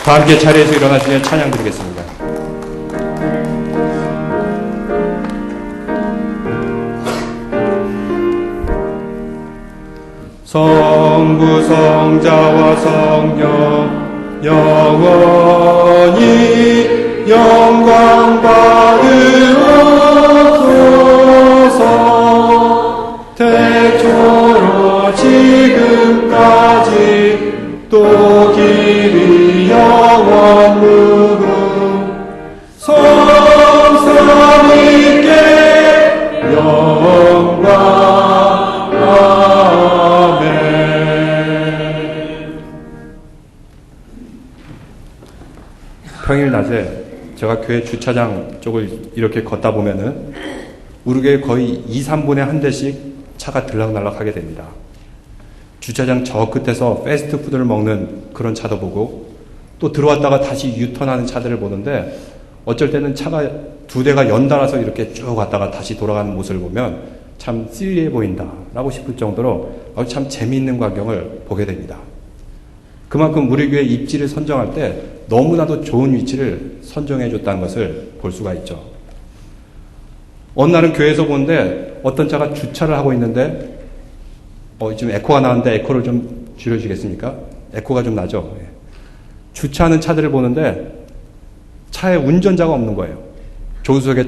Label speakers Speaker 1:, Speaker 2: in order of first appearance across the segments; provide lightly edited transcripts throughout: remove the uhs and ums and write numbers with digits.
Speaker 1: 다 함께 자리에서 일어나시며 찬양 드리겠습니다. 성부 성자와 성령 영원히 영광 받으옵소서. 태초로 지금까지 또 길이 영원 무궁 성삼위께 영광. 평일 낮에 제가 교회 주차장 쪽을 이렇게 걷다 보면은 우리 교회 거의 2, 3분에 한 대씩 차가 들락날락 하게 됩니다. 주차장 저 끝에서 패스트푸드를 먹는 그런 차도 보고 또 들어왔다가 다시 유턴하는 차들을 보는데 어쩔 때는 차가 두 대가 연달아서 이렇게 쭉 갔다가 다시 돌아가는 모습을 보면 참 스릴리해 보인다라고 싶을 정도로 참 재미있는 광경을 보게 됩니다. 그만큼 우리 교회 입지를 선정할 때 너무나도 좋은 위치를 선정해 줬다는 것을 볼 수가 있죠. 어느 날은 교회에서 보는데 어떤 차가 주차를 하고 있는데 지금 에코가 나왔는데 에코를 좀 줄여주시겠습니까? 에코가 좀 나죠. 주차하는 차들을 보는데 차에 운전자가 없는 거예요. 조수석에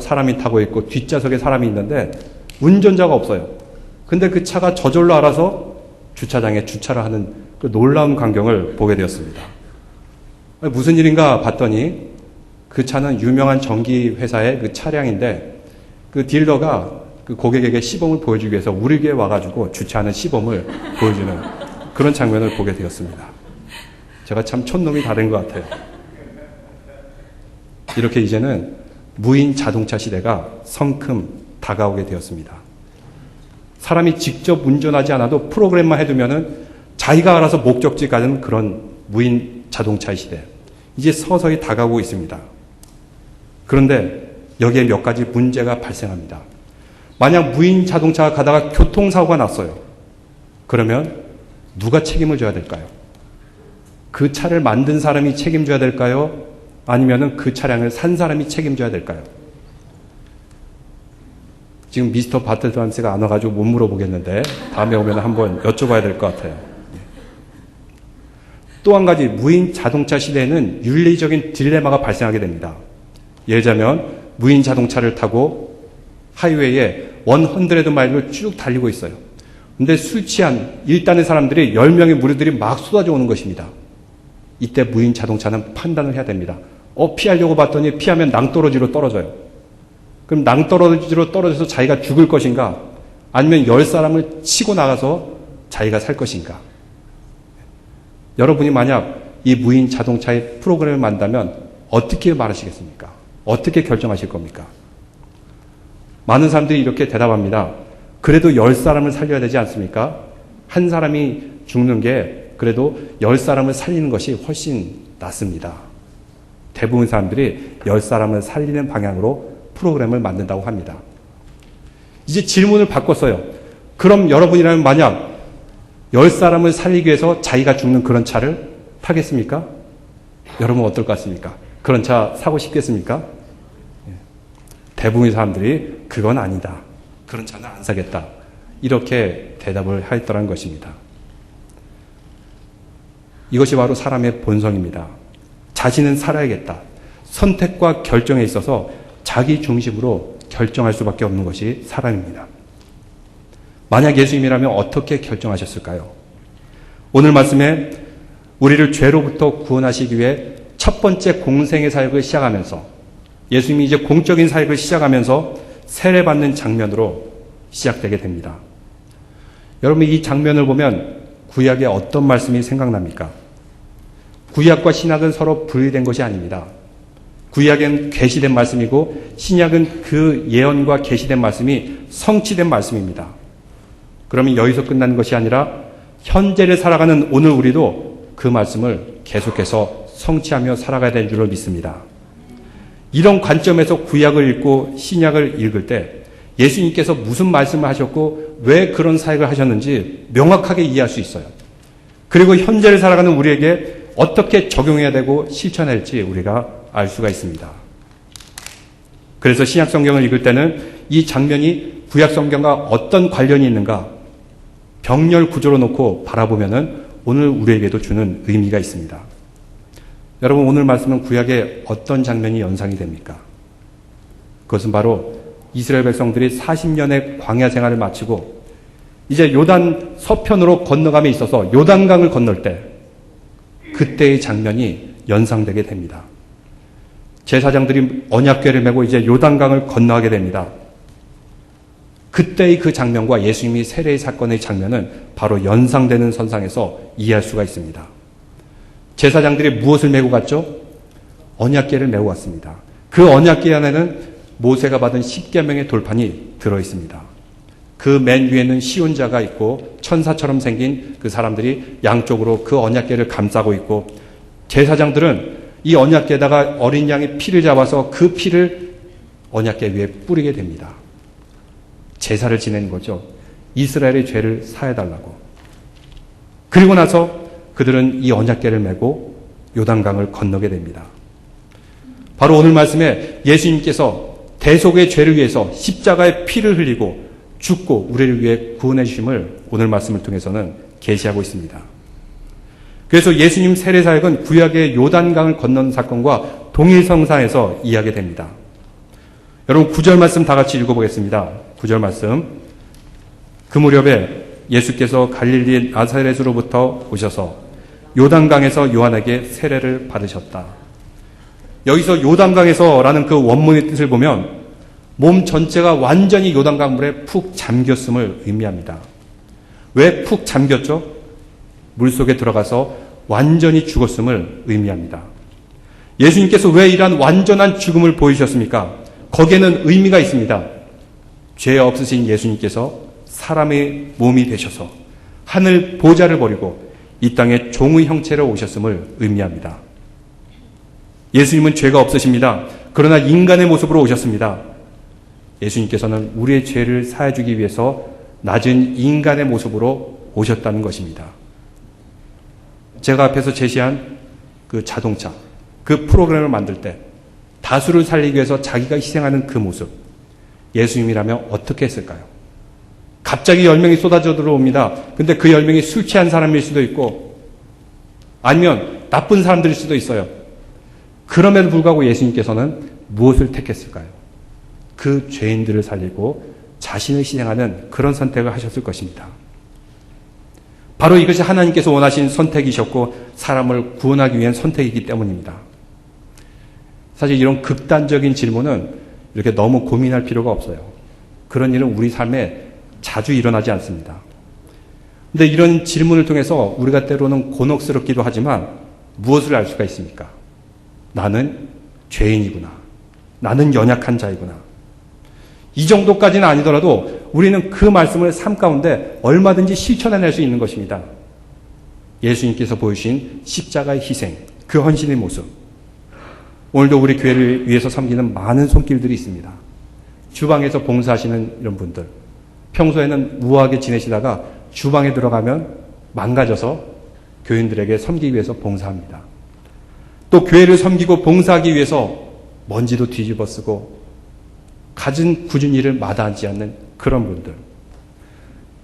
Speaker 1: 사람이 타고 있고 뒷좌석에 사람이 있는데 운전자가 없어요. 근데 그 차가 저절로 알아서 주차장에 주차를 하는 그 놀라운 광경을 보게 되었습니다. 무슨 일인가 봤더니 그 차는 유명한 전기 회사의 그 차량인데 그 딜러가 그 고객에게 시범을 보여주기 위해서 우리 교회에 와가지고 주차하는 시범을 보여주는 그런 장면을 보게 되었습니다. 제가 참 촌놈이 다 된 것 같아요. 이렇게 이제는 무인 자동차 시대가 성큼 다가오게 되었습니다. 사람이 직접 운전하지 않아도 프로그램만 해두면은 자기가 알아서 목적지 가는 그런 무인 자동차 시대. 이제 서서히 다가오고 있습니다. 그런데 여기에 몇 가지 문제가 발생합니다. 만약 무인 자동차가 가다가 교통사고가 났어요. 그러면 누가 책임을 져야 될까요? 그 차를 만든 사람이 책임져야 될까요? 아니면은 그 차량을 산 사람이 책임져야 될까요? 지금 미스터 바틀트란스가 안 와가지고 못 물어보겠는데 다음에 오면 한번 여쭤봐야 될 것 같아요. 또 한 가지 무인 자동차 시대에는 윤리적인 딜레마가 발생하게 됩니다. 예를 들자면 무인 자동차를 타고 하이웨이에 100마일을 쭉 달리고 있어요. 근데 술 취한 일단의 사람들이 10명의 무리들이 막 쏟아져 오는 것입니다. 이때 무인 자동차는 판단을 해야 됩니다. 피하려고 봤더니 피하면 낭떠러지로 떨어져요. 그럼 낭떠러지로 떨어져서 자기가 죽을 것인가? 아니면 10사람을 치고 나가서 자기가 살 것인가? 여러분이 만약 이 무인 자동차의 프로그램을 만든다면 어떻게 말하시겠습니까? 어떻게 결정하실 겁니까? 많은 사람들이 이렇게 대답합니다. 그래도 10사람을 살려야 되지 않습니까? 한 사람이 죽는 게 그래도 10사람을 살리는 것이 훨씬 낫습니다. 대부분 사람들이 10사람을 살리는 방향으로 프로그램을 만든다고 합니다. 이제 질문을 바꿨어요. 그럼 여러분이라면 만약 10사람을 살리기 위해서 자기가 죽는 그런 차를 타겠습니까? 여러분 어떨 것 같습니까? 그런 차 사고 싶겠습니까? 대부분의 사람들이 그건 아니다. 그런 차는 안 사겠다. 이렇게 대답을 하였더라는 것입니다. 이것이 바로 사람의 본성입니다. 자신은 살아야겠다. 선택과 결정에 있어서 자기 중심으로 결정할 수밖에 없는 것이 사람입니다. 만약 예수님이라면 어떻게 결정하셨을까요? 오늘 말씀에 우리를 죄로부터 구원하시기 위해 첫 번째 공생의 사역을 시작하면서 예수님이 이제 공적인 사역을 시작하면서 세례받는 장면으로 시작되게 됩니다. 여러분 이 장면을 보면 구약의 어떤 말씀이 생각납니까? 구약과 신약은 서로 분리된 것이 아닙니다. 구약은 계시된 말씀이고 신약은 그 예언과 계시된 말씀이 성취된 말씀입니다. 그러면 여기서 끝나는 것이 아니라 현재를 살아가는 오늘 우리도 그 말씀을 계속해서 성취하며 살아가야 되는 줄로 믿습니다. 이런 관점에서 구약을 읽고 신약을 읽을 때 예수님께서 무슨 말씀을 하셨고 왜 그런 사역을 하셨는지 명확하게 이해할 수 있어요. 그리고 현재를 살아가는 우리에게 어떻게 적용해야 되고 실천해야 할지 우리가 알 수가 있습니다. 그래서 신약 성경을 읽을 때는 이 장면이 구약 성경과 어떤 관련이 있는가 병렬 구조로 놓고 바라보면은 오늘 우리에게도 주는 의미가 있습니다. 여러분, 오늘 말씀은 구약의 어떤 장면이 연상이 됩니까? 그것은 바로 이스라엘 백성들이 40년의 광야 생활을 마치고 이제 요단 서편으로 건너감에 있어서 요단강을 건널 때 그때의 장면이 연상되게 됩니다. 제사장들이 언약궤를 메고 이제 요단강을 건너가게 됩니다. 그때의 그 장면과 예수님이 세례의 사건의 장면은 바로 연상되는 선상에서 이해할 수가 있습니다. 제사장들이 무엇을 메고 갔죠? 언약궤를 메고 갔습니다. 그 언약궤 안에는 모세가 받은 10계명의 돌판이 들어있습니다. 그 맨 위에는 시온자가 있고 천사처럼 생긴 그 사람들이 양쪽으로 그 언약궤를 감싸고 있고 제사장들은 이 언약궤에다가 어린 양의 피를 잡아서 그 피를 언약궤 위에 뿌리게 됩니다. 제사를 지내는 거죠. 이스라엘의 죄를 사해달라고. 그리고 나서 그들은 이 언약궤를 메고 요단강을 건너게 됩니다. 바로 오늘 말씀에 예수님께서 대속의 죄를 위해서 십자가의 피를 흘리고 죽고 우리를 위해 구원해 주심을 오늘 말씀을 통해서는 계시하고 있습니다. 그래서 예수님 세례 사역은 구약의 요단강을 건넌 사건과 동일성사에서 이해하게 됩니다. 여러분 9절 말씀 다 같이 읽어보겠습니다. 9절 말씀. 그 무렵에 예수께서 갈릴리 나사렛으로부터 오셔서 요단강에서 요한에게 세례를 받으셨다. 여기서 요단강에서라는 그 원문의 뜻을 보면 몸 전체가 완전히 요단강 물에 푹 잠겼음을 의미합니다. 왜 푹 잠겼죠? 물속에 들어가서 완전히 죽었음을 의미합니다. 예수님께서 왜 이러한 완전한 죽음을 보이셨습니까? 거기에는 의미가 있습니다. 죄 없으신 예수님께서 사람의 몸이 되셔서 하늘 보좌를 버리고 이 땅에 종의 형체로 오셨음을 의미합니다. 예수님은 죄가 없으십니다. 그러나 인간의 모습으로 오셨습니다. 예수님께서는 우리의 죄를 사해주기 위해서 낮은 인간의 모습으로 오셨다는 것입니다. 제가 앞에서 제시한 그 자동차, 그 프로그램을 만들 때 다수를 살리기 위해서 자기가 희생하는 그 모습, 예수님이라면 어떻게 했을까요? 갑자기 10명이 쏟아져 들어옵니다. 근데 그 10명이 술 취한 사람일 수도 있고 아니면 나쁜 사람들일 수도 있어요. 그럼에도 불구하고 예수님께서는 무엇을 택했을까요? 그 죄인들을 살리고 자신을 희생하는 그런 선택을 하셨을 것입니다. 바로 이것이 하나님께서 원하신 선택이셨고 사람을 구원하기 위한 선택이기 때문입니다. 사실 이런 극단적인 질문은 이렇게 너무 고민할 필요가 없어요. 그런 일은 우리 삶에 자주 일어나지 않습니다. 근데 이런 질문을 통해서 우리가 때로는 곤혹스럽기도 하지만 무엇을 알 수가 있습니까? 나는 죄인이구나. 나는 연약한 자이구나. 이 정도까지는 아니더라도 우리는 그 말씀을 삶 가운데 얼마든지 실천해낼 수 있는 것입니다. 예수님께서 보여주신 십자가의 희생, 그 헌신의 모습. 오늘도 우리 교회를 위해서 섬기는 많은 손길들이 있습니다. 주방에서 봉사하시는 이런 분들. 평소에는 우아하게 지내시다가 주방에 들어가면 망가져서 교인들에게 섬기기 위해서 봉사합니다. 또 교회를 섬기고 봉사하기 위해서 먼지도 뒤집어 쓰고 갖은 굳은 일을 마다하지 않는 그런 분들.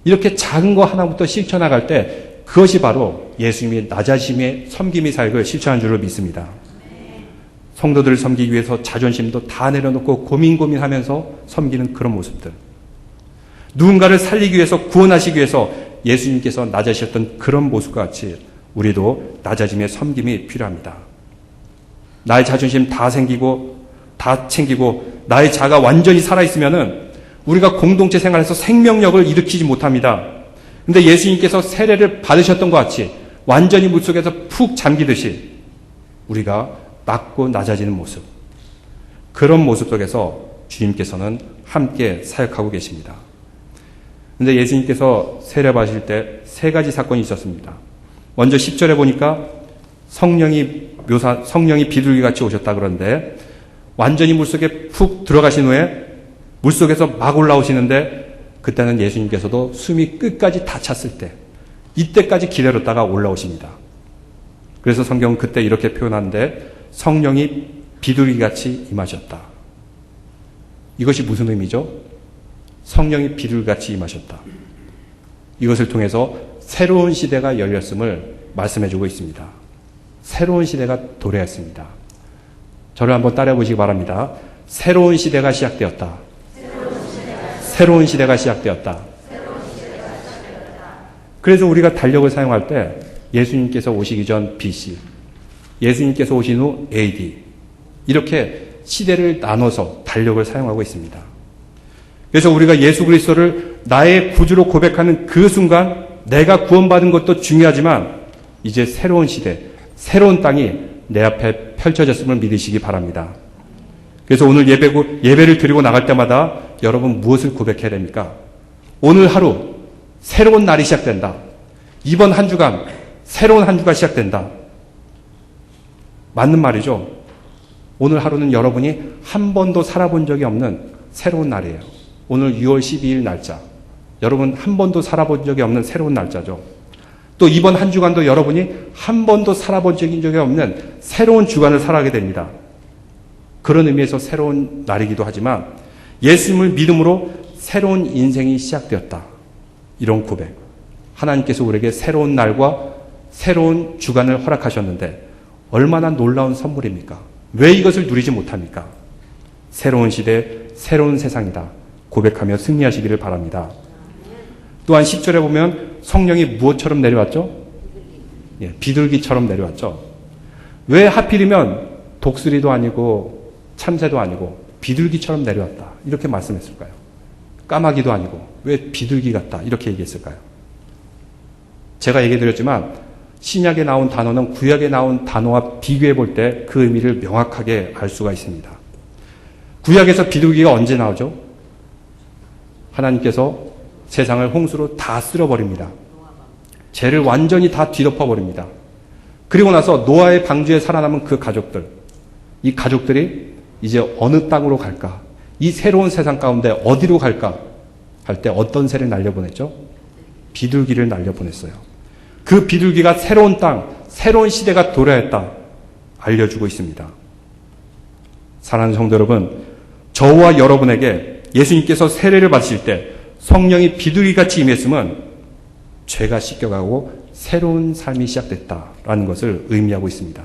Speaker 1: 이렇게 작은 거 하나부터 실천나갈 때 그것이 바로 예수님이 나 자신의 섬김의 사역을 실천한 줄로 믿습니다. 성도들을 섬기기 위해서 자존심도 다 내려놓고 고민하면서 섬기는 그런 모습들. 누군가를 살리기 위해서 구원하시기 위해서 예수님께서 낮아지셨던 그런 모습과 같이 우리도 낮아짐의 섬김이 필요합니다. 나의 자존심 다 챙기고 나의 자가 완전히 살아있으면은 우리가 공동체 생활에서 생명력을 일으키지 못합니다. 근데 예수님께서 세례를 받으셨던 것 같이 완전히 물속에서 푹 잠기듯이 우리가 낮고 낮아지는 모습, 그런 모습 속에서 주님께서는 함께 사역하고 계십니다. 근데 예수님께서 세례 받으실 때 세 가지 사건이 있었습니다. 먼저 10절에 보니까 성령이 비둘기같이 오셨다 그러는데 완전히 물속에 푹 들어가신 후에 물속에서 막 올라오시는데 그때는 예수님께서도 숨이 끝까지 다 찼을 때 이때까지 기다렸다가 올라오십니다. 그래서 성경은 그때 이렇게 표현하는데 성령이 비둘기같이 임하셨다. 이것이 무슨 의미죠? 성령이 비둘기같이 임하셨다. 이것을 통해서 새로운 시대가 열렸음을 말씀해주고 있습니다. 새로운 시대가 도래했습니다. 저를 한번 따라해 보시기 바랍니다. 새로운 시대가 시작되었다. 새로운 시대가 시작되었다. 그래서 우리가 달력을 사용할 때 예수님께서 오시기 전 BC, 예수님께서 오신 후 AD, 이렇게 시대를 나눠서 달력을 사용하고 있습니다. 그래서 우리가 예수 그리스도를 나의 구주로 고백하는 그 순간 내가 구원받은 것도 중요하지만 이제 새로운 시대, 새로운 땅이 내 앞에 펼쳐졌음을 믿으시기 바랍니다. 그래서 오늘 예배를 드리고 나갈 때마다 여러분 무엇을 고백해야 됩니까? 오늘 하루 새로운 날이 시작된다. 이번 한 주간 새로운 한 주가 시작된다. 맞는 말이죠. 오늘 하루는 여러분이 한 번도 살아본 적이 없는 새로운 날이에요. 오늘 6월 12일 날짜. 여러분 한 번도 살아본 적이 없는 새로운 날짜죠. 또 이번 한 주간도 여러분이 한 번도 살아본 적이 없는 새로운 주간을 살아가게 됩니다. 그런 의미에서 새로운 날이기도 하지만 예수님을 믿음으로 새로운 인생이 시작되었다. 이런 고백. 하나님께서 우리에게 새로운 날과 새로운 주간을 허락하셨는데 얼마나 놀라운 선물입니까? 왜 이것을 누리지 못합니까? 새로운 시대, 새로운 세상이다. 고백하며 승리하시기를 바랍니다. 또한 10절에 보면 성령이 무엇처럼 내려왔죠? 비둘기처럼 내려왔죠. 왜 하필이면 독수리도 아니고 참새도 아니고 비둘기처럼 내려왔다. 이렇게 말씀했을까요? 까마귀도 아니고 왜 비둘기 같다. 이렇게 얘기했을까요? 제가 얘기 드렸지만 신약에 나온 단어는 구약에 나온 단어와 비교해 볼 때 그 의미를 명확하게 알 수가 있습니다. 구약에서 비둘기가 언제 나오죠? 하나님께서 세상을 홍수로 다 쓸어버립니다. 죄를 완전히 다 뒤덮어버립니다. 그리고 나서 노아의 방주에 살아남은 그 가족들, 이 가족들이 이제 어느 땅으로 갈까? 이 새로운 세상 가운데 어디로 갈까? 할 때 어떤 새를 날려보냈죠? 비둘기를 날려보냈어요. 그 비둘기가 새로운 땅, 새로운 시대가 도래했다 알려주고 있습니다. 사랑하는 성도 여러분, 저와 여러분에게 예수님께서 세례를 받으실 때 성령이 비둘기같이 임했음은 죄가 씻겨가고 새로운 삶이 시작됐다라는 것을 의미하고 있습니다.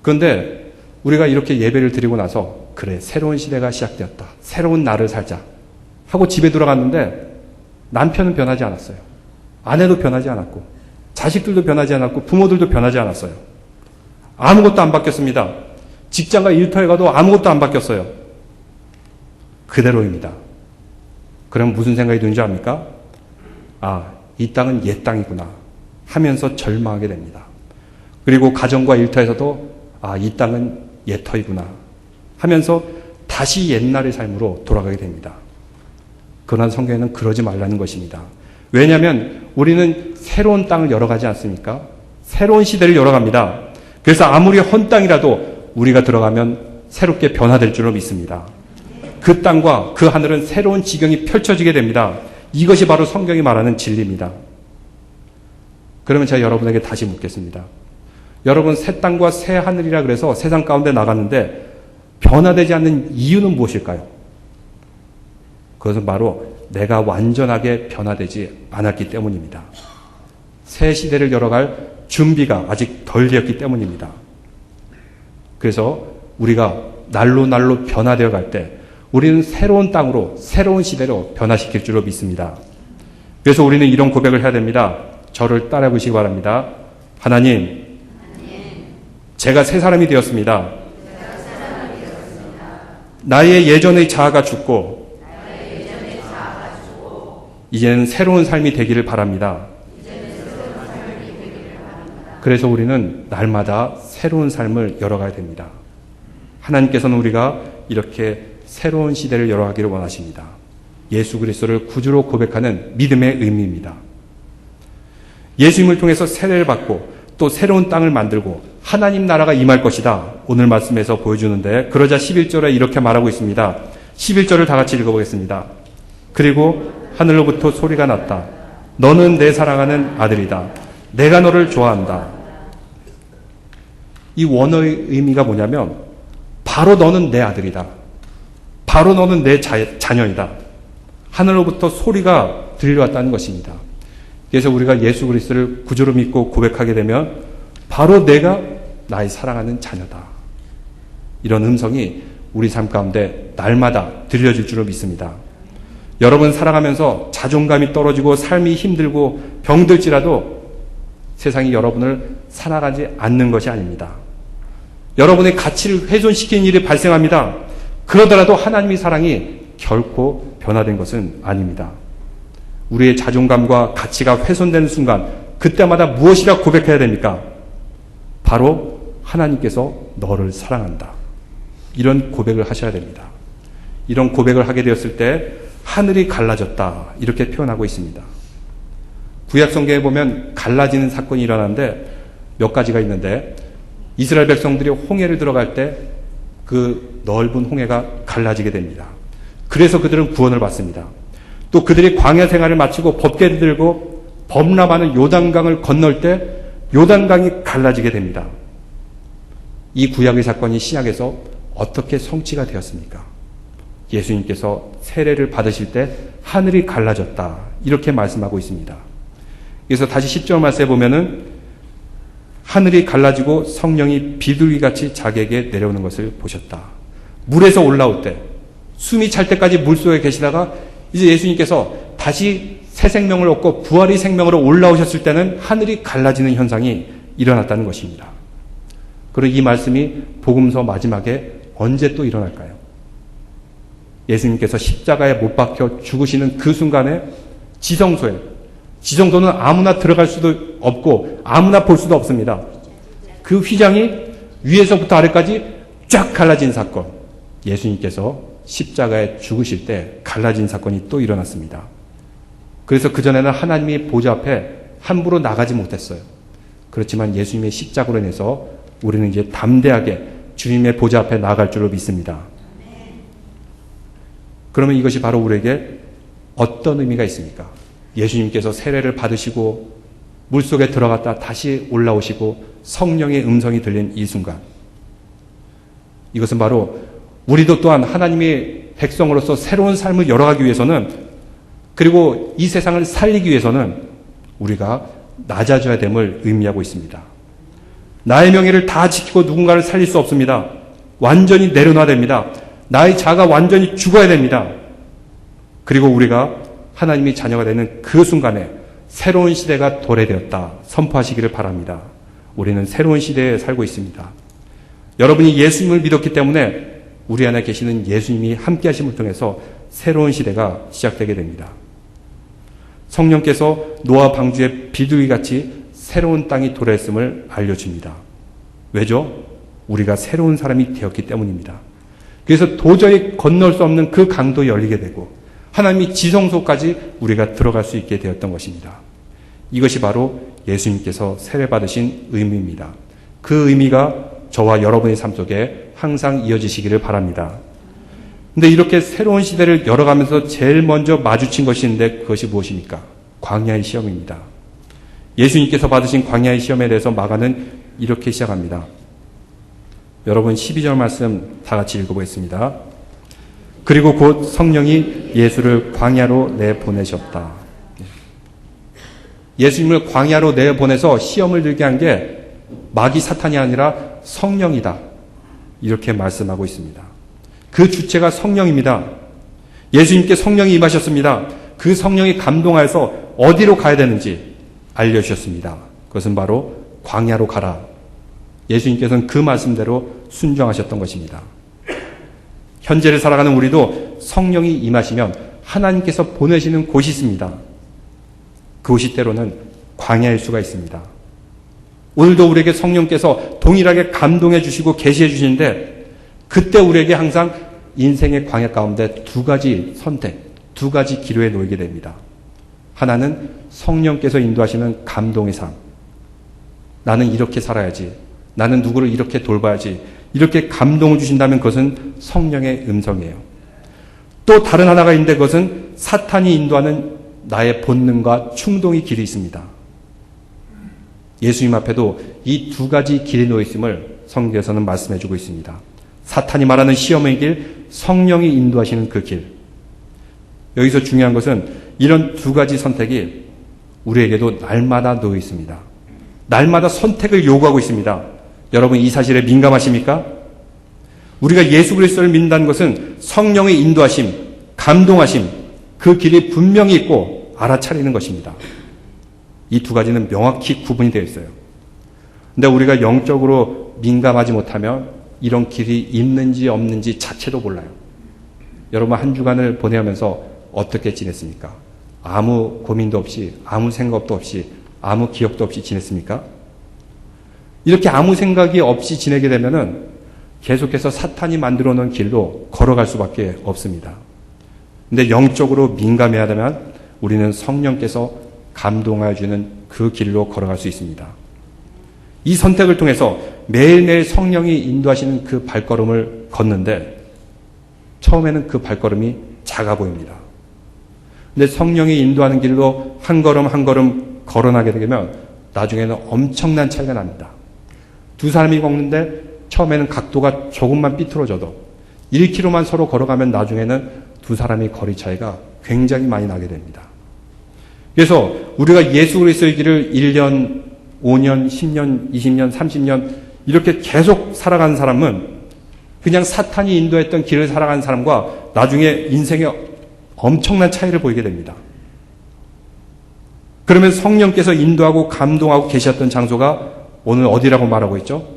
Speaker 1: 그런데 우리가 이렇게 예배를 드리고 나서 그래 새로운 시대가 시작되었다. 새로운 날을 살자 하고 집에 들어갔는데 남편은 변하지 않았어요. 아내도 변하지 않았고 자식들도 변하지 않았고 부모들도 변하지 않았어요. 아무것도 안 바뀌었습니다. 직장과 일터에 가도 아무것도 안 바뀌었어요. 그대로입니다. 그럼 무슨 생각이 드는지 압니까? 아, 이 땅은 옛 땅이구나 하면서 절망하게 됩니다. 그리고 가정과 일터에서도 아, 이 땅은 옛 터이구나 하면서 다시 옛날의 삶으로 돌아가게 됩니다. 그러나 성경에는 그러지 말라는 것입니다. 왜냐하면 우리는 새로운 땅을 열어가지 않습니까? 새로운 시대를 열어갑니다. 그래서 아무리 헌 땅이라도 우리가 들어가면 새롭게 변화될 줄로 믿습니다. 그 땅과 그 하늘은 새로운 지경이 펼쳐지게 됩니다. 이것이 바로 성경이 말하는 진리입니다. 그러면 제가 여러분에게 다시 묻겠습니다. 여러분 새 땅과 새 하늘이라 그래서 세상 가운데 나갔는데 변화되지 않는 이유는 무엇일까요? 그것은 바로 내가 완전하게 변화되지 않았기 때문입니다. 새 시대를 열어갈 준비가 아직 덜 되었기 때문입니다. 그래서 우리가 날로 날로 변화되어 갈 때 우리는 새로운 땅으로 새로운 시대로 변화시킬 줄로 믿습니다. 그래서 우리는 이런 고백을 해야 됩니다. 저를 따라해 보시기 바랍니다. 하나님, 제가 새 사람이 되었습니다. 나의 예전의 자아가 죽고 이제는 새로운 삶이 되기를 바랍니다. 그래서 우리는 날마다 새로운 삶을 열어가야 됩니다. 하나님께서는 우리가 이렇게 새로운 시대를 열어가기를 원하십니다. 예수 그리스도를 구주로 고백하는 믿음의 의미입니다. 예수님을 통해서 세례를 받고 또 새로운 땅을 만들고 하나님 나라가 임할 것이다. 오늘 말씀에서 보여주는데 그러자 11절에 이렇게 말하고 있습니다. 11절을 다 같이 읽어보겠습니다. 그리고 하늘로부터 소리가 났다. 너는 내 사랑하는 아들이다. 내가 너를 좋아한다. 이 원어의 의미가 뭐냐면 바로 너는 내 아들이다. 바로 너는 내 자녀이다. 하늘로부터 소리가 들려왔다는 것입니다. 그래서 우리가 예수 그리스도를 구주로 믿고 고백하게 되면 바로 내가 나의 사랑하는 자녀다. 이런 음성이 우리 삶 가운데 날마다 들려질 줄로 믿습니다. 여러분 살아가면서 자존감이 떨어지고 삶이 힘들고 병들지라도 세상이 여러분을 사랑하지 않는 것이 아닙니다. 여러분의 가치를 훼손시키는 일이 발생합니다. 그러더라도 하나님의 사랑이 결코 변화된 것은 아닙니다. 우리의 자존감과 가치가 훼손되는 순간 그때마다 무엇이라 고백해야 됩니까? 바로 하나님께서 너를 사랑한다. 이런 고백을 하셔야 됩니다. 이런 고백을 하게 되었을 때 하늘이 갈라졌다. 이렇게 표현하고 있습니다. 구약 성경에 보면 갈라지는 사건이 일어나는데 몇 가지가 있는데 이스라엘 백성들이 홍해를 들어갈 때 그 넓은 홍해가 갈라지게 됩니다. 그래서 그들은 구원을 받습니다. 또 그들이 광야 생활을 마치고 법궤를 들고 범람하는 요단강을 건널 때 요단강이 갈라지게 됩니다. 이 구약의 사건이 신약에서 어떻게 성취가 되었습니까? 예수님께서 세례를 받으실 때 하늘이 갈라졌다. 이렇게 말씀하고 있습니다. 그래서 다시 10절 말씀에 보면은 하늘이 갈라지고 성령이 비둘기같이 자기에게 내려오는 것을 보셨다. 물에서 올라올 때 숨이 찰 때까지 물속에 계시다가 이제 예수님께서 다시 새 생명을 얻고 부활의 생명으로 올라오셨을 때는 하늘이 갈라지는 현상이 일어났다는 것입니다. 그리고 이 말씀이 복음서 마지막에 언제 또 일어날까요? 예수님께서 십자가에 못 박혀 죽으시는 그 순간에 지성소는 아무나 들어갈 수도 없고 아무나 볼 수도 없습니다. 그 휘장이 위에서부터 아래까지 쫙 갈라진 사건. 예수님께서 십자가에 죽으실 때 갈라진 사건이 또 일어났습니다. 그래서 그전에는 하나님의 보좌 앞에 함부로 나가지 못했어요. 그렇지만 예수님의 십자가로 인해서 우리는 이제 담대하게 주님의 보좌 앞에 나갈 줄로 믿습니다. 그러면 이것이 바로 우리에게 어떤 의미가 있습니까? 예수님께서 세례를 받으시고 물속에 들어갔다 다시 올라오시고 성령의 음성이 들린 이 순간. 이것은 바로 우리도 또한 하나님의 백성으로서 새로운 삶을 열어가기 위해서는 그리고 이 세상을 살리기 위해서는 우리가 낮아져야 됨을 의미하고 있습니다. 나의 명예를 다 지키고 누군가를 살릴 수 없습니다. 완전히 내려놔야 됩니다. 나의 자아가 완전히 죽어야 됩니다. 그리고 우리가 하나님의 자녀가 되는 그 순간에 새로운 시대가 도래되었다 선포하시기를 바랍니다. 우리는 새로운 시대에 살고 있습니다. 여러분이 예수님을 믿었기 때문에 우리 안에 계시는 예수님이 함께 하심을 통해서 새로운 시대가 시작되게 됩니다. 성령께서 노아 방주의 비둘기같이 새로운 땅이 도래했음을 알려줍니다. 왜죠? 우리가 새로운 사람이 되었기 때문입니다. 그래서 도저히 건널 수 없는 그 강도 열리게 되고 하나님이 지성소까지 우리가 들어갈 수 있게 되었던 것입니다. 이것이 바로 예수님께서 세례받으신 의미입니다. 그 의미가 저와 여러분의 삶 속에 항상 이어지시기를 바랍니다. 근데 이렇게 새로운 시대를 열어가면서 제일 먼저 마주친 것이 있는데 그것이 무엇입니까? 광야의 시험입니다. 예수님께서 받으신 광야의 시험에 대해서 마가는 이렇게 시작합니다. 여러분 12절 말씀 다 같이 읽어보겠습니다. 그리고 곧 성령이 예수를 광야로 내보내셨다. 예수님을 광야로 내보내서 시험을 들게 한 게 마귀 사탄이 아니라 성령이다. 이렇게 말씀하고 있습니다. 그 주체가 성령입니다. 예수님께 성령이 임하셨습니다. 그 성령이 감동하여서 어디로 가야 되는지 알려주셨습니다. 그것은 바로 광야로 가라. 예수님께서는 그 말씀대로 순종하셨던 것입니다. 현재를 살아가는 우리도 성령이 임하시면 하나님께서 보내시는 곳이 있습니다. 그곳이 때로는 광야일 수가 있습니다. 오늘도 우리에게 성령께서 동일하게 감동해 주시고 계시해 주시는데 그때 우리에게 항상 인생의 광야 가운데 두 가지 선택, 두 가지 기로에 놓이게 됩니다. 하나는 성령께서 인도하시는 감동의 삶. 나는 이렇게 살아야지. 나는 누구를 이렇게 돌봐야지. 이렇게 감동을 주신다면 그것은 성령의 음성이에요. 또 다른 하나가 있는데 그것은 사탄이 인도하는 나의 본능과 충동의 길이 있습니다. 예수님 앞에도 이 두 가지 길이 놓여 있음을 성경에서는 말씀해주고 있습니다. 사탄이 말하는 시험의 길, 성령이 인도하시는 그 길. 여기서 중요한 것은 이런 두 가지 선택이 우리에게도 날마다 놓여 있습니다. 날마다 선택을 요구하고 있습니다. 여러분 이 사실에 민감하십니까? 우리가 예수 그리스도를 믿는다는 것은 성령의 인도하심, 감동하심, 그 길이 분명히 있고 알아차리는 것입니다. 이 두 가지는 명확히 구분이 되어 있어요. 근데 우리가 영적으로 민감하지 못하면 이런 길이 있는지 없는지 자체도 몰라요. 여러분 한 주간을 보내면서 어떻게 지냈습니까? 아무 고민도 없이, 아무 생각도 없이, 아무 기억도 없이 지냈습니까? 이렇게 아무 생각이 없이 지내게 되면은 계속해서 사탄이 만들어 놓은 길로 걸어갈 수밖에 없습니다. 근데 영적으로 민감해야 되면 우리는 성령께서 감동하여 주는 그 길로 걸어갈 수 있습니다. 이 선택을 통해서 매일매일 성령이 인도하시는 그 발걸음을 걷는데 처음에는 그 발걸음이 작아 보입니다. 근데 성령이 인도하는 길로 한 걸음 한 걸음 걸어나게 되면 나중에는 엄청난 차이가 납니다. 두 사람이 걷는데 처음에는 각도가 조금만 삐뚤어져도 1km만 서로 걸어가면 나중에는 두 사람의 거리 차이가 굉장히 많이 나게 됩니다. 그래서 우리가 예수 그리스도의 길을 1년, 5년, 10년, 20년, 30년 이렇게 계속 살아가는 사람은 그냥 사탄이 인도했던 길을 살아가는 사람과 나중에 인생에 엄청난 차이를 보이게 됩니다. 그러면 성령께서 인도하고 감동하고 계셨던 장소가 오늘 어디라고 말하고 있죠?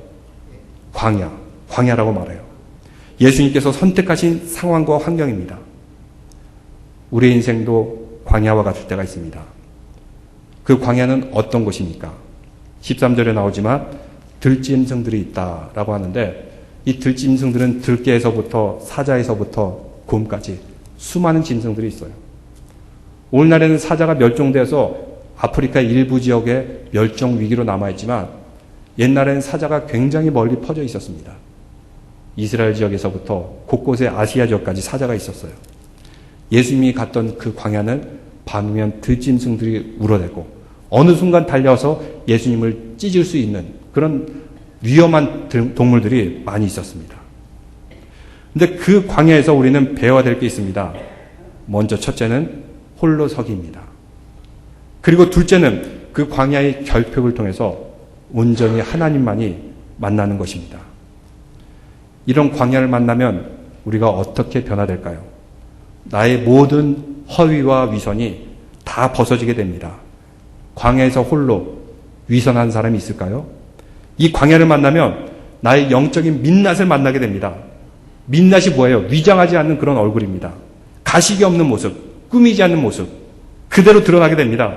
Speaker 1: 광야라고 말해요. 예수님께서 선택하신 상황과 환경입니다. 우리의 인생도 광야와 같을 때가 있습니다. 그 광야는 어떤 곳입니까? 13절에 나오지만 들짐승들이 있다라고 하는데 이 들짐승들은 들개에서부터 사자에서부터 곰까지 수많은 짐승들이 있어요. 오늘날에는 사자가 멸종돼서 아프리카 일부 지역에 멸종 위기로 남아있지만 옛날에는 사자가 굉장히 멀리 퍼져 있었습니다. 이스라엘 지역에서부터 곳곳에 아시아 지역까지 사자가 있었어요. 예수님이 갔던 그 광야는 밤이면 들짐승들이 우러대고 어느 순간 달려서 예수님을 찢을 수 있는 그런 위험한 동물들이 많이 있었습니다. 근데 그 광야에서 우리는 배워야 될 게 있습니다. 먼저 첫째는 홀로 서기입니다. 그리고 둘째는 그 광야의 결핍을 통해서 온전히 하나님만이 만나는 것입니다. 이런 광야를 만나면 우리가 어떻게 변화될까요? 나의 모든 허위와 위선이 다 벗어지게 됩니다. 광야에서 홀로 위선한 사람이 있을까요? 이 광야를 만나면 나의 영적인 민낯을 만나게 됩니다. 민낯이 뭐예요? 위장하지 않는 그런 얼굴입니다. 가식이 없는 모습, 꾸미지 않는 모습, 그대로 드러나게 됩니다.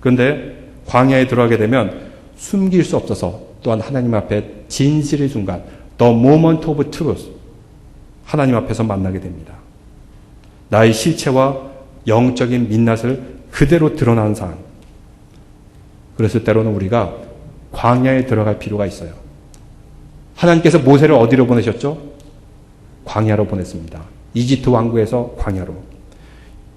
Speaker 1: 그런데 광야에 들어가게 되면 숨길 수 없어서 또한 하나님 앞에 진실의 순간, the moment of truth, 하나님 앞에서 만나게 됩니다. 나의 실체와 영적인 민낯을 그대로 드러나는 상황. 그래서 때로는 우리가 광야에 들어갈 필요가 있어요. 하나님께서 모세를 어디로 보내셨죠? 광야로 보냈습니다. 이집트 왕국에서 광야로.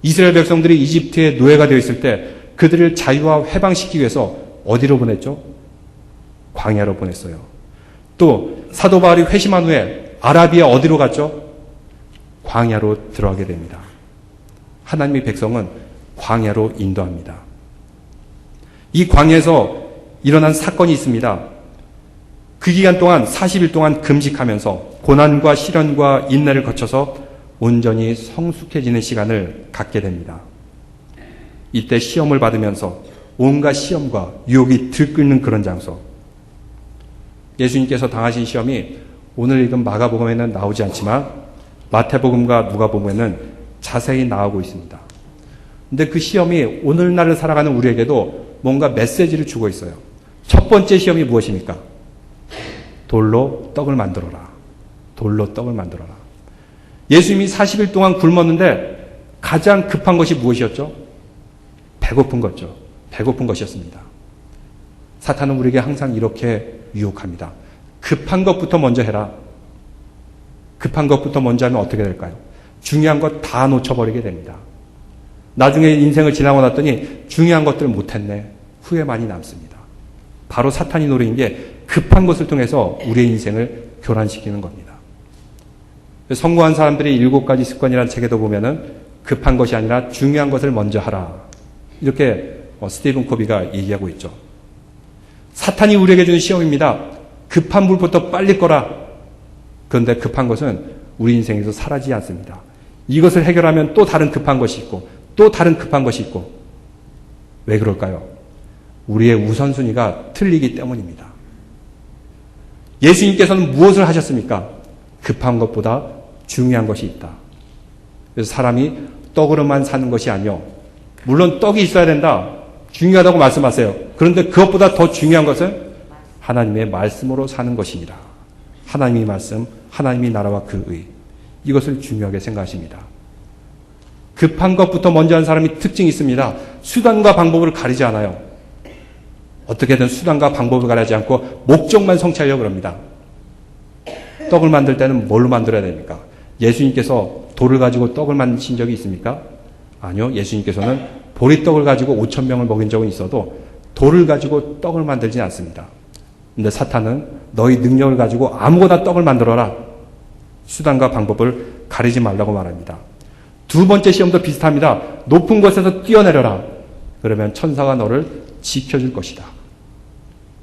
Speaker 1: 이스라엘 백성들이 이집트의 노예가 되어 있을 때 그들을 자유와 해방시키기 위해서 어디로 보냈죠? 광야로 보냈어요. 또 사도 바울이 회심한 후에 아라비아 어디로 갔죠? 광야로 들어가게 됩니다. 하나님의 백성은 광야로 인도합니다. 이 광야에서 일어난 사건이 있습니다. 그 기간 동안 40일 동안 금식하면서 고난과 시련과 인내를 거쳐서 온전히 성숙해지는 시간을 갖게 됩니다. 이때 시험을 받으면서 온갖 시험과 유혹이 들끓는 그런 장소. 예수님께서 당하신 시험이 오늘 읽은 마가복음에는 나오지 않지만 마태복음과 누가복음에는 자세히 나오고 있습니다. 근데 그 시험이 오늘날을 살아가는 우리에게도 뭔가 메시지를 주고 있어요. 첫 번째 시험이 무엇입니까? 돌로 떡을 만들어라. 돌로 떡을 만들어라. 예수님이 40일 동안 굶었는데 가장 급한 것이 무엇이었죠? 배고픈 거죠. 배고픈 것이었습니다. 사탄은 우리에게 항상 이렇게 유혹합니다. 급한 것부터 먼저 해라. 급한 것부터 먼저 하면 어떻게 될까요? 중요한 것 다 놓쳐버리게 됩니다. 나중에 인생을 지나고 났더니 중요한 것들을 못했네. 후회 많이 남습니다. 바로 사탄이 노린 게 급한 것을 통해서 우리의 인생을 교란시키는 겁니다. 성공한 사람들이 7가지 습관이라는 책에도 보면은 급한 것이 아니라 중요한 것을 먼저 하라. 이렇게 스티븐 코비가 얘기하고 있죠. 사탄이 우리에게 주는 시험입니다. 급한 불부터 빨리 꺼라. 그런데 급한 것은 우리 인생에서 사라지지 않습니다. 이것을 해결하면 또 다른 급한 것이 있고 또 다른 급한 것이 있고. 왜 그럴까요? 우리의 우선순위가 틀리기 때문입니다. 예수님께서는 무엇을 하셨습니까? 급한 것보다 중요한 것이 있다. 그래서 사람이 떡으로만 사는 것이 아니요. 물론 떡이 있어야 된다. 중요하다고 말씀하세요. 그런데 그것보다 더 중요한 것은 하나님의 말씀으로 사는 것이니라. 하나님의 말씀, 하나님의 나라와 그 의. 이것을 중요하게 생각하십니다. 급한 것부터 먼저 하는 사람이 특징이 있습니다. 수단과 방법을 가리지 않아요. 어떻게든 수단과 방법을 가리지 않고 목적만 성취하려고 합니다. 떡을 만들 때는 뭘로 만들어야 됩니까? 예수님께서 돌을 가지고 떡을 만드신 적이 있습니까? 아니요. 예수님께서는 보리떡을 가지고 5,000명을 먹인 적은 있어도 돌을 가지고 떡을 만들지 않습니다. 근데 사탄은 너희 능력을 가지고 아무거나 떡을 만들어라. 수단과 방법을 가리지 말라고 말합니다. 두 번째 시험도 비슷합니다. 높은 곳에서 뛰어내려라. 그러면 천사가 너를 지켜줄 것이다.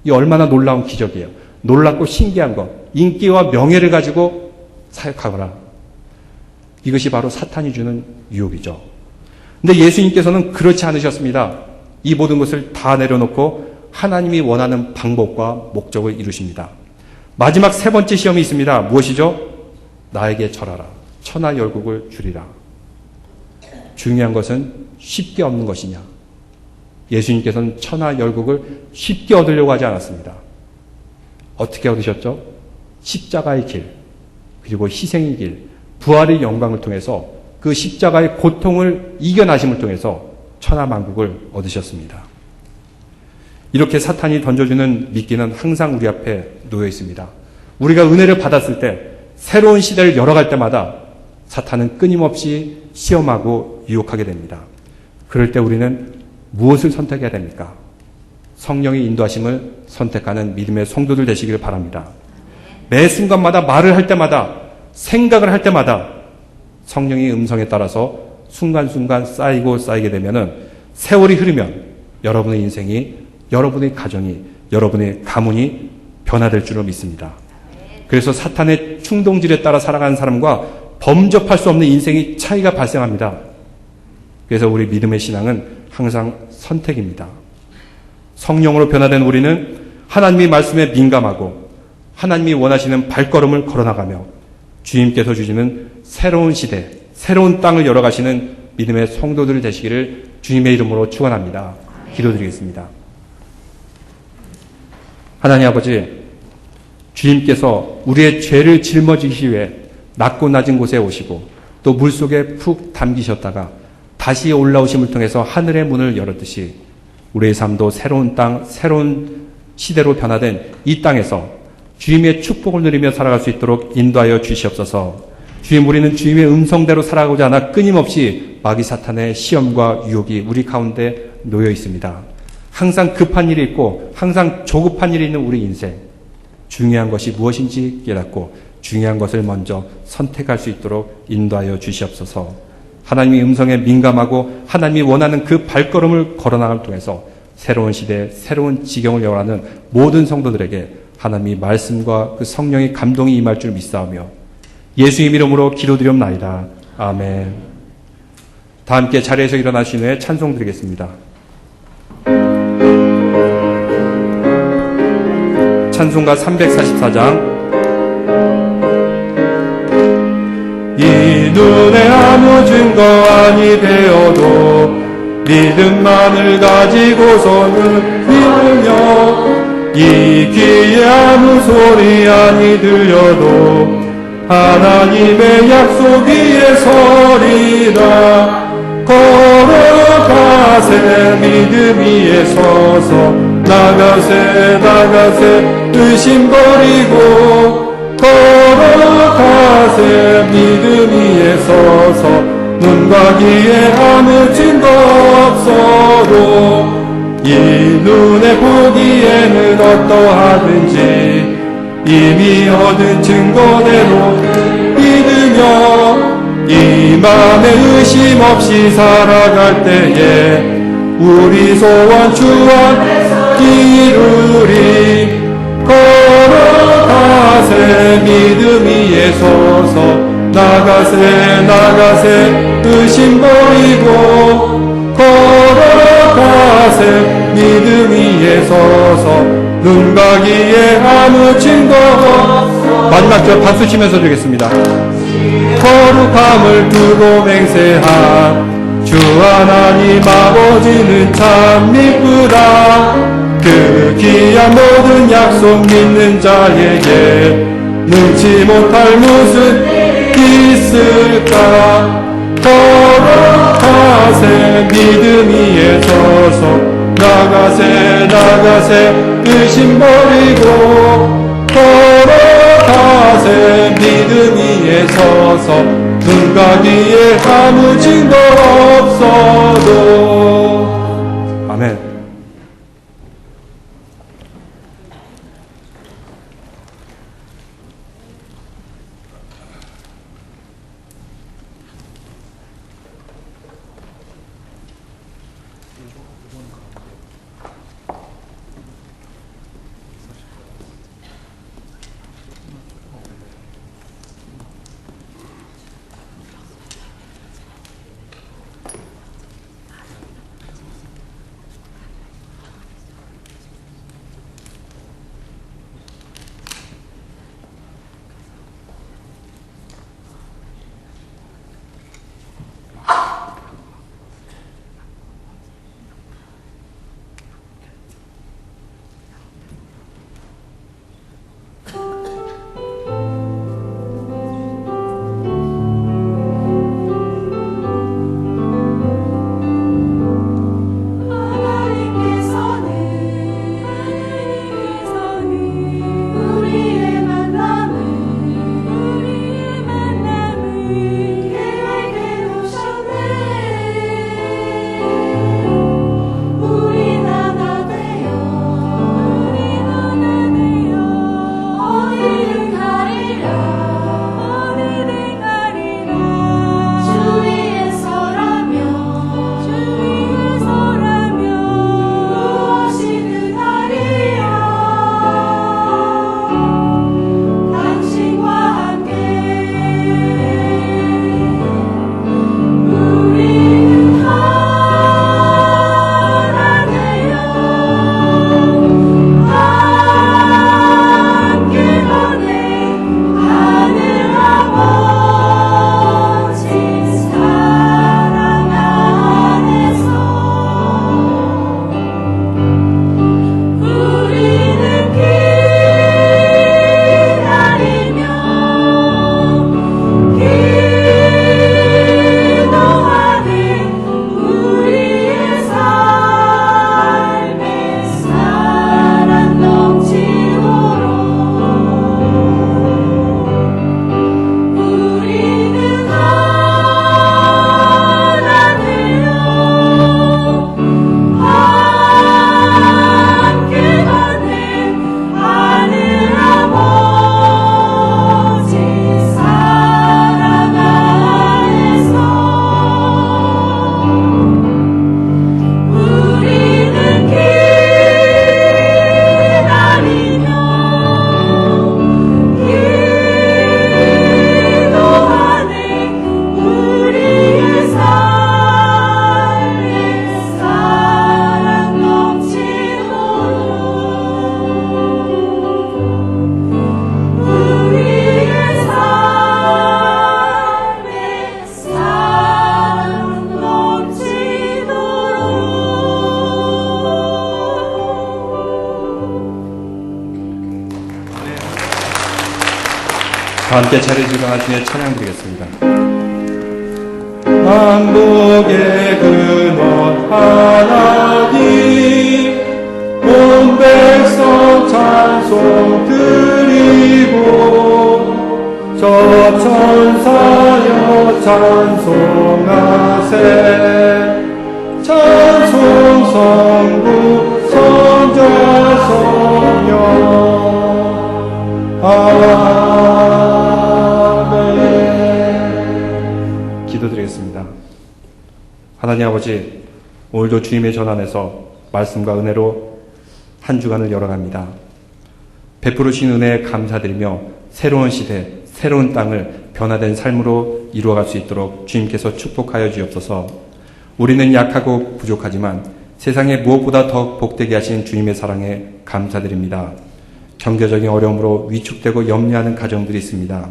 Speaker 1: 이 얼마나 놀라운 기적이에요. 놀랍고 신기한 것. 인기와 명예를 가지고 사역하거라. 이것이 바로 사탄이 주는 유혹이죠. 근데 예수님께서는 그렇지 않으셨습니다. 이 모든 것을 다 내려놓고 하나님이 원하는 방법과 목적을 이루십니다. 마지막 세 번째 시험이 있습니다. 무엇이죠? 나에게 절하라. 천하 열국을 주리라. 중요한 것은 쉽게 얻는 것이냐. 예수님께서는 천하 열국을 쉽게 얻으려고 하지 않았습니다. 어떻게 얻으셨죠? 십자가의 길, 그리고 희생의 길, 부활의 영광을 통해서 그 십자가의 고통을 이겨나심을 통해서 천하 만국을 얻으셨습니다. 이렇게 사탄이 던져주는 미끼는 항상 우리 앞에 놓여 있습니다. 우리가 은혜를 받았을 때 새로운 시대를 열어갈 때마다 사탄은 끊임없이 시험하고 유혹하게 됩니다. 그럴 때 우리는 무엇을 선택해야 됩니까? 성령의 인도하심을 선택하는 믿음의 성도들 되시기를 바랍니다. 매 순간마다 말을 할 때마다 생각을 할 때마다 성령의 음성에 따라서 순간순간 쌓이고 쌓이게 되면은 세월이 흐르면 여러분의 인생이, 여러분의 가정이, 여러분의 가문이 변화될 줄로 믿습니다. 그래서 사탄의 충동질에 따라 살아가는 사람과 범접할 수 없는 인생의 차이가 발생합니다. 그래서 우리 믿음의 신앙은 항상 선택입니다. 성령으로 변화된 우리는 하나님의 말씀에 민감하고 하나님이 원하시는 발걸음을 걸어나가며 주님께서 주시는 새로운 시대, 새로운 땅을 열어가시는 믿음의 성도들 되시기를 주님의 이름으로 축원합니다. 기도드리겠습니다. 하나님 아버지, 주님께서 우리의 죄를 짊어지기 위해 낮고 낮은 곳에 오시고 또 물속에 푹 담기셨다가 다시 올라오심을 통해서 하늘의 문을 열었듯이 우리의 삶도 새로운 땅, 새로운 시대로 변화된 이 땅에서 주님의 축복을 누리며 살아갈 수 있도록 인도하여 주시옵소서. 주님, 우리는 주님의 음성대로 살아가고자 하나 끊임없이 마귀 사탄의 시험과 유혹이 우리 가운데 놓여 있습니다. 항상 급한 일이 있고 항상 조급한 일이 있는 우리 인생. 중요한 것이 무엇인지 깨닫고 중요한 것을 먼저 선택할 수 있도록 인도하여 주시옵소서. 하나님의 음성에 민감하고 하나님이 원하는 그 발걸음을 걸어나감을 통해서 새로운 시대, 새로운 지경을 열어가는 모든 성도들에게 하나님의 말씀과 그 성령의 감동이 임할 줄 믿사오며 예수님 이름으로 기도드리옵나이다. 아멘. 다 함께 자리에서 일어나신 후에 찬송 드리겠습니다. 찬송가 344장. 이 눈에 아무 증거 아니 되어도 믿음만을 가지고서는 믿으며 이 귀에 아무 소리 아니 들려도 하나님의 약속 위에 서리라. 걸어가세 믿음 위에 서서 나가세 의심 버리고 걸어가세 믿음 위에 서서 눈과 귀에 아무 증거 없어도 이 눈에 보기에는 어떠하든지 이미 얻은 증거대로 믿으며 이 맘에 의심 없이 살아갈 때에 우리 소원 주 안에서 이루리. 걸어가세 믿음 위에 서서 나가세 의심 버리고 걸어가세 믿음 위에 서서 눈 가기에 아무 증거 없어. 마지막 절 박수 치면서 드리겠습니다. 거룩함을 두고 맹세한 주 하나님 아버지는 참 미쁘다. 그 귀한 모든 약속 믿는 자에게 능치 못할 무슨 일이 있을까. 걸어가세 믿음 위에 서서 나가세 의심 버리고 걸어가세 믿음 위에 서서 눈 가기에 아무 증거 없어도. 아멘.
Speaker 2: 함께 차례지로 하시며 찬양 드리겠습니다.
Speaker 1: 만복의 근원 하나님 온 백성 찬송 드리고 저 천사여 찬송하세 찬송 성부 성자 성령 아멘. 기도드리겠습니다. 하나님 아버지, 오늘도 주님의 전 안에서 말씀과 은혜로 한 주간을 열어갑니다. 베풀으신 은혜에 감사드리며 새로운 시대, 새로운 땅을 변화된 삶으로 이루어갈 수 있도록 주님께서 축복하여 주옵소서. 우리는 약하고 부족하지만 세상에 무엇보다 더 복되게 하신 주님의 사랑에 감사드립니다. 경제적인 어려움으로 위축되고 염려하는 가정들이 있습니다.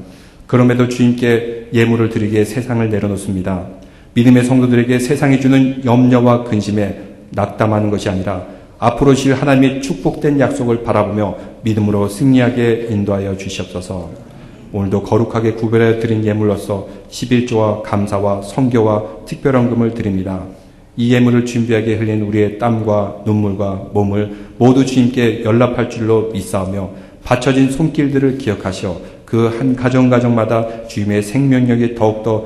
Speaker 1: 그럼에도 주님께 예물을 드리기에 세상을 내려놓습니다. 믿음의 성도들에게 세상이 주는 염려와 근심에 낙담하는 것이 아니라 앞으로 실 하나님의 축복된 약속을 바라보며 믿음으로 승리하게 인도하여 주시옵소서. 오늘도 거룩하게 구별하여 드린 예물로서 11조와 감사와 성교와 특별헌금을 드립니다. 이 예물을 준비하게 흘린 우리의 땀과 눈물과 몸을 모두 주님께 연락할 줄로 믿사오며 바쳐진 손길들을 기억하시어 그 한 가정마다 주님의 생명력이 더욱더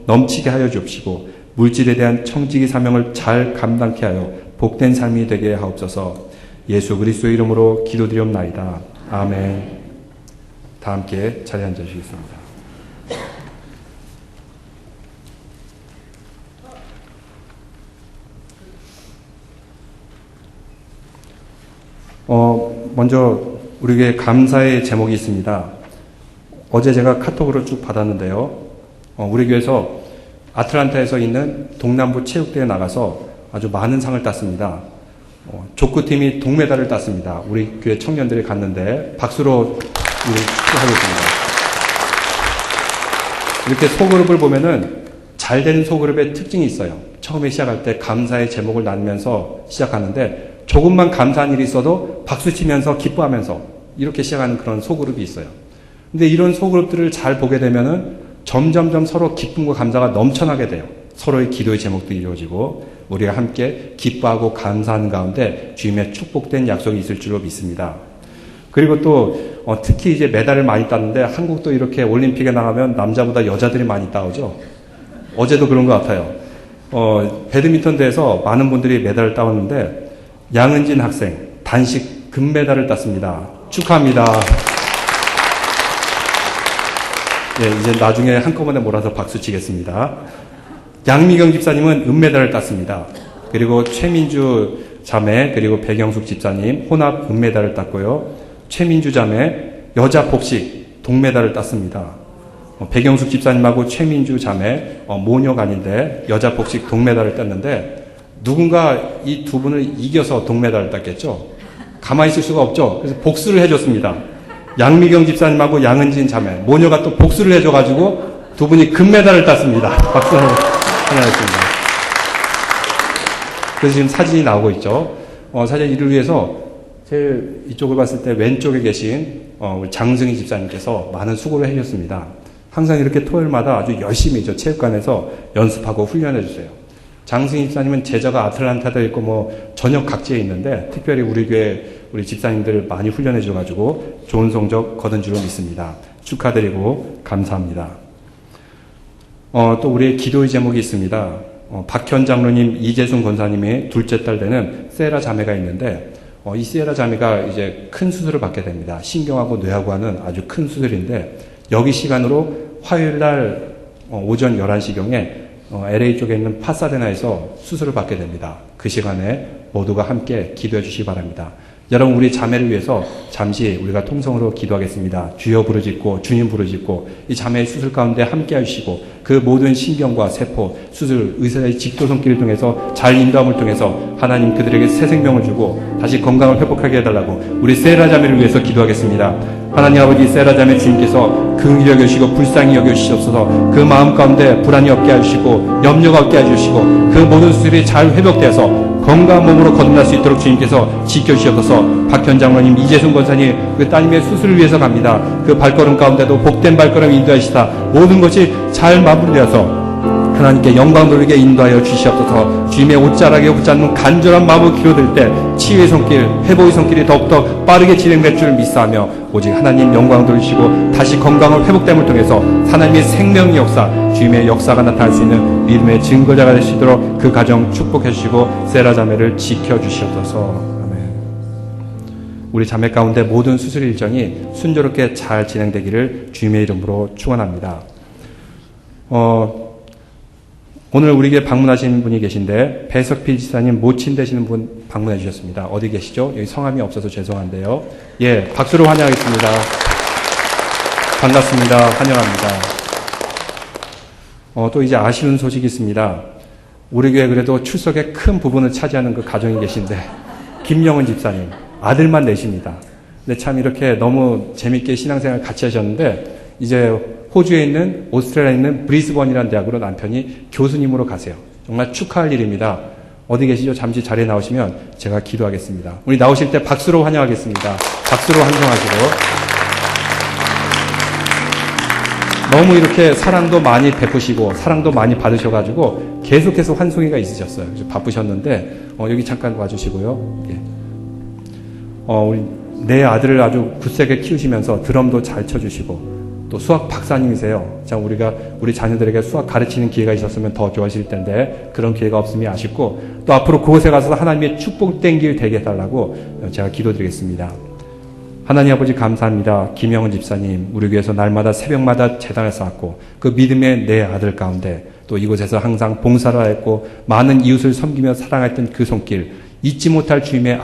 Speaker 1: 넘치게 하여 주옵시고 물질에 대한 청지기 사명을 잘 감당케 하여 복된 삶이 되게 하옵소서. 예수 그리스도의 이름으로 기도드리옵나이다. 아멘. 다 함께 자리에 앉으시겠습니다. 먼저 우리 교회 감사의 제목이 있습니다. 어제 제가 카톡으로 쭉 받았는데요. 우리 교회에서 아틀란타에서 있는 동남부 체육대회에 나가서 아주 많은 상을 땄습니다. 족구팀이 동메달을 땄습니다. 우리 교회 청년들이 갔는데 박수로 축하하겠습니다. 이렇게 소그룹을 보면은 잘 되는 소그룹의 특징이 있어요. 처음에 시작할 때 감사의 제목을 나누면서 시작하는데 조금만 감사한 일이 있어도 박수 치면서 기뻐하면서 이렇게 시작하는 그런 소그룹이 있어요. 근데 이런 소그룹들을 잘 보게 되면은 점점점 서로 기쁨과 감사가 넘쳐나게 돼요. 서로의 기도의 제목도 이루어지고 우리가 함께 기뻐하고 감사하는 가운데 주님의 축복된 약속이 있을 줄로 믿습니다. 그리고 또 특히 이제 메달을 많이 땄는데 한국도 이렇게 올림픽에 나가면 남자보다 여자들이 많이 따오죠. 어제도 그런 것 같아요. 배드민턴 대회에서 많은 분들이 메달을 따왔는데 양은진 학생 단식 금메달을 땄습니다. 축하합니다. 네, 이제 나중에 한꺼번에 몰아서 박수 치겠습니다. 양미경 집사님은 은메달을 땄습니다. 그리고 최민주 자매 그리고 백영숙 집사님 혼합 은메달을 땄고요. 최민주 자매 여자 복식 동메달을 땄습니다. 백영숙 집사님하고 최민주 자매 모녀가 아닌데 여자 복식 동메달을 땄는데 누군가 이 두 분을 이겨서 동메달을 땄겠죠. 가만히 있을 수가 없죠. 그래서 복수를 해줬습니다. 양미경 집사님하고 양은진 자매 모녀가 또 복수를 해줘가지고 두 분이 금메달을 땄습니다. 박수 하나 했습니다. 그래서 지금 사진이 나오고 있죠. 사실 이를 위해서 제일 이쪽을 봤을 때 왼쪽에 계신 우리 장승희 집사님께서 많은 수고를 해주셨습니다. 항상 이렇게 토요일마다 아주 열심히 체육관에서 연습하고 훈련해 주세요. 장승희 집사님은 제자가 아틀란타도 있고 전역 각지에 있는데 특별히 우리 교회 우리 집사님들 많이 훈련해 줘가지고 좋은 성적 거둔 줄로 믿습니다. 축하드리고 감사합니다. 또 우리의 기도의 제목이 있습니다. 박현 장로님, 이재순 권사님의 둘째 딸 되는 세라 자매가 있는데 이 세라 자매가 이제 큰 수술을 받게 됩니다. 신경하고 뇌하고 하는 아주 큰 수술인데 여기 시간으로 화요일 날 오전 11시경에 LA 쪽에 있는 파사데나에서 수술을 받게 됩니다. 그 시간에 모두가 함께 기도해 주시기 바랍니다. 여러분 우리 자매를 위해서 잠시 우리가 통성으로 기도하겠습니다. 주여 부르짖고 주님 부르짖고 이 자매의 수술 가운데 함께 하시고 그 모든 신경과 세포, 수술, 의사의 직도 손길을 통해서 잘 인도함을 통해서 하나님 그들에게 새 생명을 주고 다시 건강을 회복하게 해달라고 우리 세라 자매를 위해서 기도하겠습니다. 하나님 아버지 세라 자매 주님께서 긍휼히 여겨주시고 불쌍히 여겨주시옵소서. 그 마음 가운데 불안이 없게 해주시고 염려가 없게 해주시고 그 모든 수술이 잘 회복되어서 건강한 몸으로 거듭날 수 있도록 주님께서 지켜주시옵소서. 박현 장로님, 이재순 권사님 그 따님의 수술을 위해서 갑니다. 그 발걸음 가운데도 복된 발걸음 인도하시다 모든 것이 잘 마무리되어서 그 하나님께 영광 돌리게 인도하여 주시옵소서. 주님의 옷자락에 붙잡는 간절한 마음을 기울일 때 치유의 손길, 회복의 손길이 더욱더 빠르게 진행될 줄 믿사하며 오직 하나님 영광 돌리시고 다시 건강을 회복됨을 통해서 하나님의 생명의 역사, 주님의 역사가 나타날 수 있는 믿음의 증거자가 될 수 있도록 그 가정 축복해 주시고 세라 자매를 지켜주시옵소서. 우리 자매 가운데 모든 수술 일정이 순조롭게 잘 진행되기를 주님의 이름으로 축원합니다. 오늘 우리에게 방문하신 분이 계신데 배석필 지사님 모친 되시는 분 방문해 주셨습니다. 어디 계시죠? 여기 성함이 없어서 죄송한데요. 예, 박수로 환영하겠습니다. 반갑습니다. 환영합니다. 또 이제 아쉬운 소식이 있습니다. 우리 교회 그래도 출석의 큰 부분을 차지하는 그 가정이 계신데 김영은 집사님 아들만 넷입니다. 근데 참 이렇게 너무 재밌게 신앙생활 같이 하셨는데 이제 호주에 있는 오스트레일리아에 있는 브리스번이라는 대학으로 남편이 교수님으로 가세요. 정말 축하할 일입니다. 어디 계시죠? 잠시 자리에 나오시면 제가 기도하겠습니다. 우리 나오실 때 박수로 환영하겠습니다. 박수로 환송하시고 너무 이렇게 사랑도 많이 베푸시고 사랑도 많이 받으셔가지고 계속해서 환송회가 있으셨어요. 바쁘셨는데 여기 잠깐 와주시고요. 예. 우리 내 아들을 아주 굳세게 키우시면서 드럼도 잘 쳐주시고 또 수학 박사님이세요. 참 우리 자녀들에게 수학 가르치는 기회가 있었으면 더 좋아하실 텐데 그런 기회가 없음이 아쉽고 또 앞으로 그곳에 가서 하나님의 축복된 길 되게 해달라고 제가 기도드리겠습니다. 하나님 아버지 감사합니다. 김영은 집사님 우리 교회에서 날마다 새벽마다 제단을 쌓았고 그 믿음의 내 아들 가운데 또 이곳에서 항상 봉사를 했고 많은 이웃을 섬기며 사랑했던 그 손길 잊지 못할 주님의